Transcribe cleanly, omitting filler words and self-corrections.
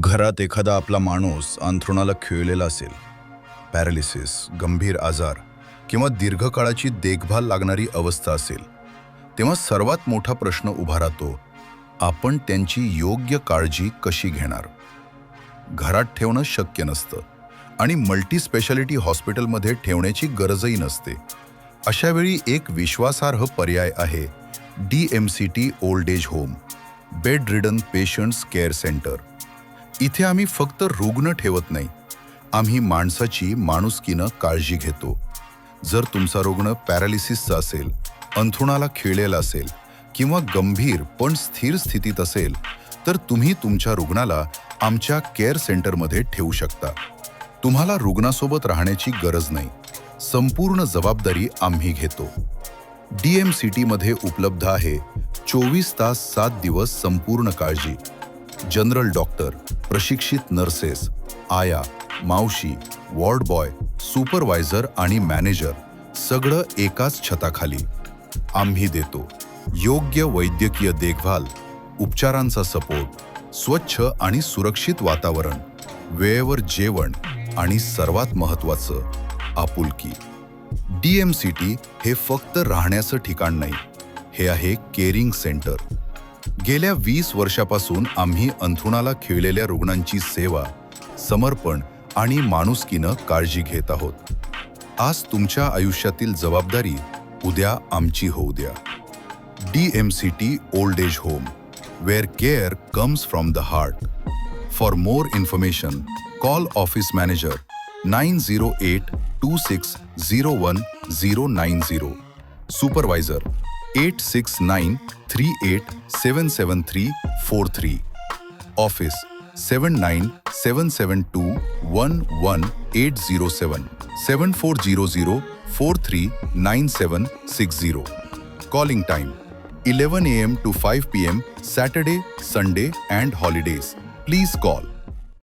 घरात एखादा आपला माणूस अंथरुणाला खिळलेला असेल, पॅरालिसिस, गंभीर आजार किंवा दीर्घकाळाची देखभाल लागणारी अवस्था असेल, तेव्हा सर्वात मोठा प्रश्न उभा राहतो, आपण त्यांची योग्य काळजी कशी घेणार? घरात ठेवणं शक्य नसतं आणि मल्टी स्पेशालिटी हॉस्पिटलमध्ये ठेवण्याची गरजही नसते. अशावेळी एक विश्वासार्ह पर्याय आहे DMCT old age home, bedridden patients care centre. इथे आम्ही फक्त रुग्ण ठेवत नाही, आम्ही माणसाची माणुसकीनं काळजी घेतो. जर तुमचा रुग्ण पॅरालिसिसचा असेल, अंथरुणाला खिळलेला असेल किंवा गंभीर पण स्थिर स्थितीत असेल, तर तुम्ही तुमच्या रुग्णाला आमच्या केअर सेंटरमध्ये ठेवू शकता. तुम्हाला रुग्णासोबत राहण्याची गरज नाही, संपूर्ण जबाबदारी आम्ही घेतो. DMCT मध्ये उपलब्ध आहे 24 तास 7 दिवस संपूर्ण काळजी. जनरल डॉक्टर, प्रशिक्षित नर्सेस, आया, मावशी, वॉर्ड बॉय, सुपरवायझर आणि मॅनेजर सगळं एकाच छताखाली. आम्ही देतो योग्य वैद्यकीय देखभाल, उपचारांचा सपोर्ट, स्वच्छ आणि सुरक्षित वातावरण, वेळेवर जेवण आणि सर्वात महत्त्वाचं आपुलकी. DMCT हे फक्त राहण्याचं ठिकाण नाही, हे आहे केअरिंग सेंटर. गेल्या 20 वर्षापासून आम्ही अंथरुणाला खिळलेल्या रुग्णांची सेवा, समर्पण आणि माणुसकीनं काळजी घेत आहोत. आज तुमच्या आयुष्यातील जबाबदारी उद्या आमची होऊ द्या. DMCT old age home, where care comes from the heart. For more information, call office manager 908-2601-090, supervisor 86938777343, office 7977211807, 7400439760. Calling time 11 AM to 5 PM, Saturday, Sunday and holidays. Please call